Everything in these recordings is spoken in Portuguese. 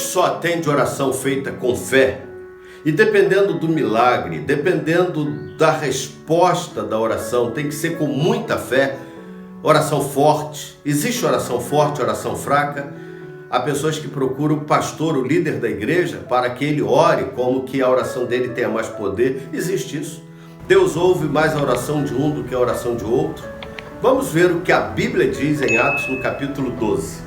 só atende oração feita com fé, e dependendo do milagre, dependendo da resposta da oração, tem que ser com muita fé, oração forte. Existe oração forte, oração fraca. Há pessoas que procuram o pastor, o líder da igreja, para que ele ore, como que a oração dele tenha mais poder. Existe isso. Deus ouve mais a oração de um do que a oração de outro. Vamos ver o que a Bíblia diz em Atos, no capítulo 12.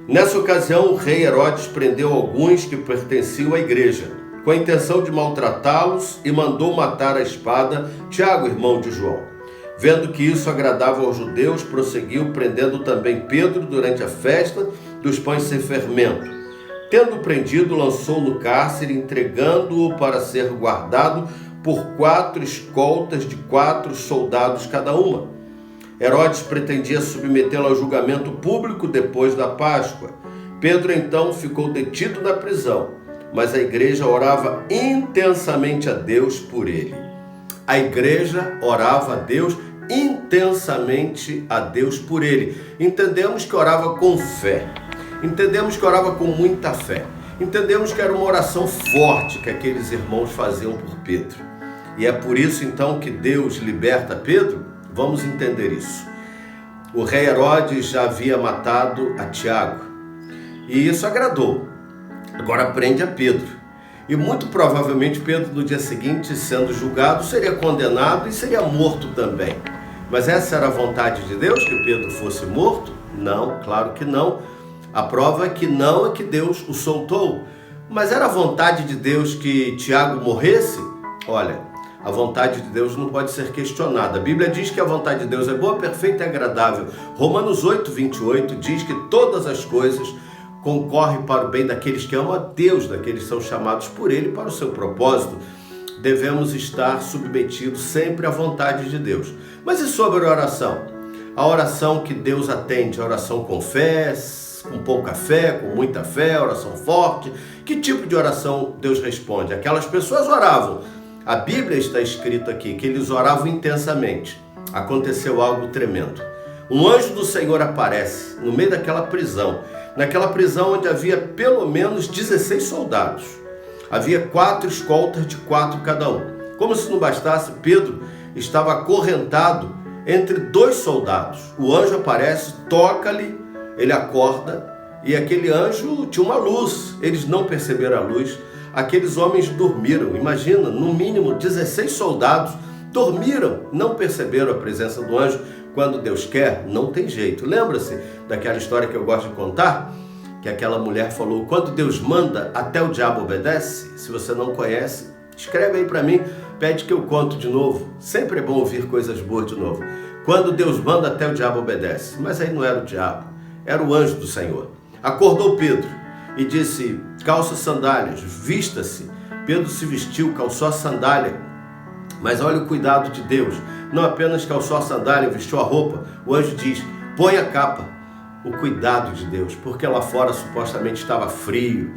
Nessa ocasião, o rei Herodes prendeu alguns que pertenciam à igreja, com a intenção de maltratá-los, e mandou matar à espada Tiago, irmão de João. Vendo que isso agradava aos judeus, prosseguiu prendendo também Pedro durante a festa dos pães sem fermento. Tendo prendido, lançou no cárcere, entregando-o para ser guardado por 4 escoltas de 4 soldados cada uma. Herodes pretendia submetê-lo ao julgamento público depois da Páscoa. Pedro então ficou detido na prisão, mas a igreja orava intensamente a Deus por ele. A igreja orava a Deus intensamente a Deus por ele. Entendemos que orava com fé. Entendemos que orava com muita fé. Entendemos que era uma oração forte que aqueles irmãos faziam por Pedro. E é por isso então que Deus liberta Pedro. Vamos entender isso. O rei Herodes já havia matado a Tiago, e isso agradou. Agora prende a Pedro. E muito provavelmente Pedro, no dia seguinte, sendo julgado, seria condenado e seria morto também. Mas essa era a vontade de Deus, que Pedro fosse morto? Não, claro que não. A prova é que não, é que Deus o soltou. Mas era a vontade de Deus que Tiago morresse? Olha, a vontade de Deus não pode ser questionada. A Bíblia diz que a vontade de Deus é boa, perfeita e agradável. Romanos 8, 28 diz que todas as coisas concorrem para o bem daqueles que amam a Deus, daqueles que são chamados por Ele para o seu propósito. Devemos estar submetidos sempre à vontade de Deus. Mas e sobre a oração? A oração que Deus atende, a oração com fé, com pouca fé, com muita fé, oração forte. Que tipo de oração Deus responde? Aquelas pessoas oravam. A Bíblia está escrito aqui que eles oravam intensamente. Aconteceu algo tremendo. Um anjo do Senhor aparece no meio daquela prisão. Naquela prisão onde havia pelo menos 16 soldados. Havia 4 escoltas de 4 cada um. Como se não bastasse, Pedro estava acorrentado entre 2 soldados. O anjo aparece, toca-lhe, ele acorda, e aquele anjo tinha uma luz. Eles não perceberam a luz. Aqueles homens dormiram. Imagina, no mínimo 16 soldados dormiram, não perceberam a presença do anjo. Quando Deus quer, não tem jeito. Lembra-se daquela história que eu gosto de contar? Que aquela mulher falou, quando Deus manda, até o diabo obedece? Se você não conhece, escreve aí para mim, pede que eu conto de novo. Sempre é bom ouvir coisas boas de novo. Quando Deus manda, até o diabo obedece. Mas aí não era o diabo, era o anjo do Senhor. Acordou Pedro e disse, calça sandálias, vista-se. Pedro se vestiu, calçou a sandália. Mas olha o cuidado de Deus. Não apenas calçou a sandália, vestiu a roupa. O anjo diz, põe a capa. O cuidado de Deus, porque lá fora supostamente estava frio.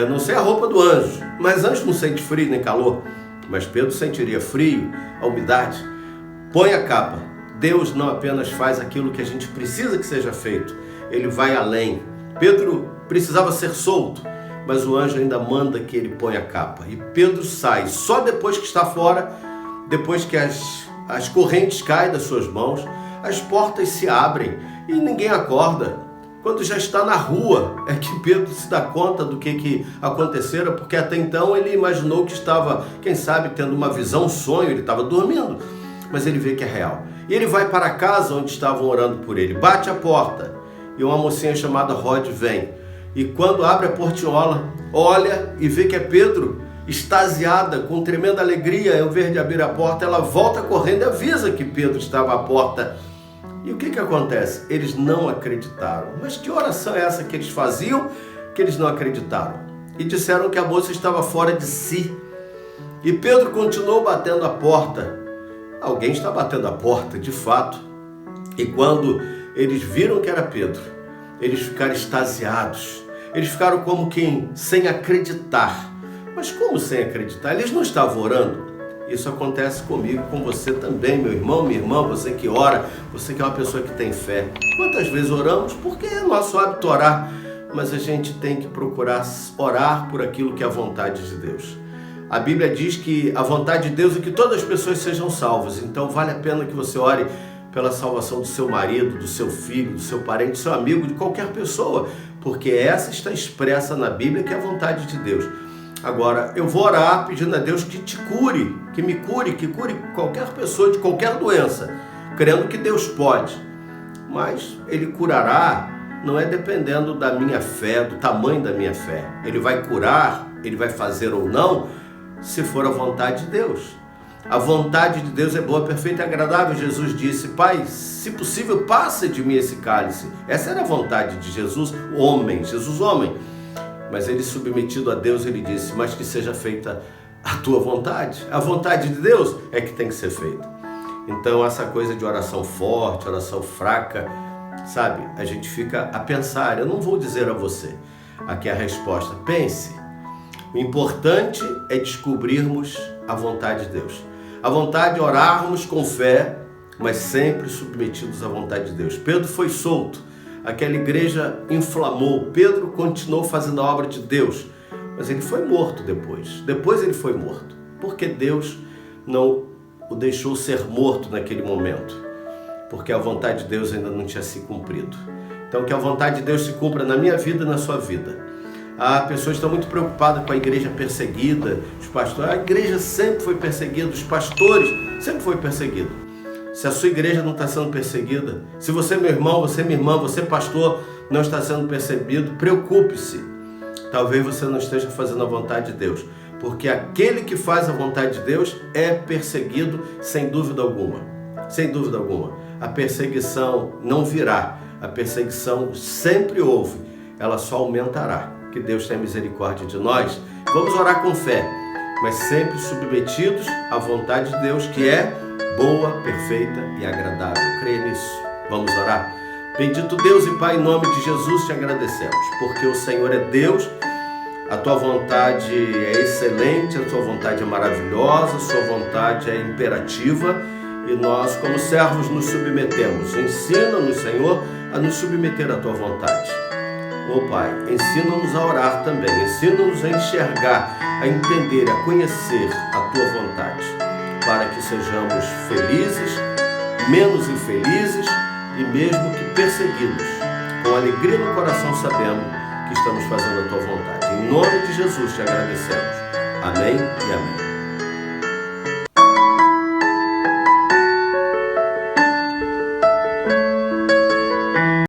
Não sei a roupa do anjo, mas anjo não sente frio nem calor. Mas Pedro sentiria frio, a umidade. Põe a capa. Deus não apenas faz aquilo que a gente precisa que seja feito. Ele vai além. Pedro precisava ser solto, mas o anjo ainda manda que ele ponha a capa. E Pedro sai só depois que está fora, depois que as correntes caem das suas mãos, as portas se abrem e ninguém acorda. Quando já está na rua, é que Pedro se dá conta do que acontecera, porque até então ele imaginou que estava, quem sabe, tendo uma visão, um sonho, ele estava dormindo, mas ele vê que é real. E ele vai para a casa onde estavam orando por ele, bate a porta, e uma mocinha chamada Rod vem. E quando abre a portinhola, olha e vê que é Pedro, extasiada, com tremenda alegria, ao invés de abrir a porta, ela volta correndo e avisa que Pedro estava à porta. E o que acontece? Eles não acreditaram. Mas que oração é essa que eles faziam que eles não acreditaram? E disseram que a moça estava fora de si. E Pedro continuou batendo a porta. Alguém está batendo a porta, de fato. E quando eles viram que era Pedro, eles ficaram extasiados. Eles ficaram como quem sem acreditar. Mas como sem acreditar? Eles não estavam orando? Isso acontece comigo, com você também, meu irmão, minha irmã, você que ora, você que é uma pessoa que tem fé. Quantas vezes oramos? Porque é nosso hábito orar. mas a gente tem que procurar orar por aquilo que é a vontade de Deus. A Bíblia diz que a vontade de Deus é que todas as pessoas sejam salvas, então vale a pena que você ore pela salvação do seu marido, do seu filho, do seu parente, do seu amigo, de qualquer pessoa, porque essa está expressa na Bíblia que é a vontade de Deus. Agora, eu vou orar pedindo a Deus que te cure, que me cure, que cure qualquer pessoa de qualquer doença, crendo que Deus pode. Mas Ele curará, não é dependendo da minha fé, do tamanho da minha fé. Ele vai curar, Ele vai fazer ou não, se for a vontade de Deus. A vontade de Deus é boa, perfeita e agradável. Jesus disse: Pai, se possível, passa de mim esse cálice. Essa era a vontade de Jesus, homem, Jesus homem. Mas ele, submetido a Deus, ele disse: mas que seja feita a tua vontade. A vontade de Deus é que tem que ser feita. Então essa coisa de oração forte, oração fraca, sabe, a gente fica a pensar. Eu não vou dizer a você aqui a resposta. Pense. O importante é descobrirmos a vontade de Deus. A vontade de orarmos com fé, mas sempre submetidos à vontade de Deus. Pedro foi solto. Aquela igreja inflamou. Pedro continuou fazendo a obra de Deus, mas ele foi morto depois. Depois ele foi morto, porque Deus não o deixou ser morto naquele momento, porque a vontade de Deus ainda não tinha se cumprido. Então que a vontade de Deus se cumpra na minha vida e na sua vida. As pessoas estão muito preocupadas com a igreja perseguida, os pastores. A igreja sempre foi perseguida, os pastores sempre foi perseguido. Se a sua igreja não está sendo perseguida, se você, meu irmão, você, minha irmã, você, pastor, não está sendo perseguido, preocupe-se. Talvez você não esteja fazendo a vontade de Deus, porque aquele que faz a vontade de Deus é perseguido sem dúvida alguma. Sem dúvida alguma. A perseguição não virá, a perseguição sempre houve, ela só aumentará. Que Deus tenha misericórdia de nós. Vamos orar com fé, mas sempre submetidos à vontade de Deus, que é boa, perfeita e agradável. Creia nisso. Vamos orar? Bendito Deus e Pai, em nome de Jesus te agradecemos, porque o Senhor é Deus, a tua vontade é excelente, a tua vontade é maravilhosa, a sua vontade é imperativa, e nós, como servos, nos submetemos. Ensina-nos, Senhor, a nos submeter à tua vontade. Ó Pai, ensina-nos a orar também, ensina-nos a enxergar, a entender, a conhecer a tua vontade, para que sejamos felizes, menos infelizes e mesmo que perseguidos. Com alegria no coração sabemos que estamos fazendo a tua vontade. Em nome de Jesus te agradecemos. Amém e amém.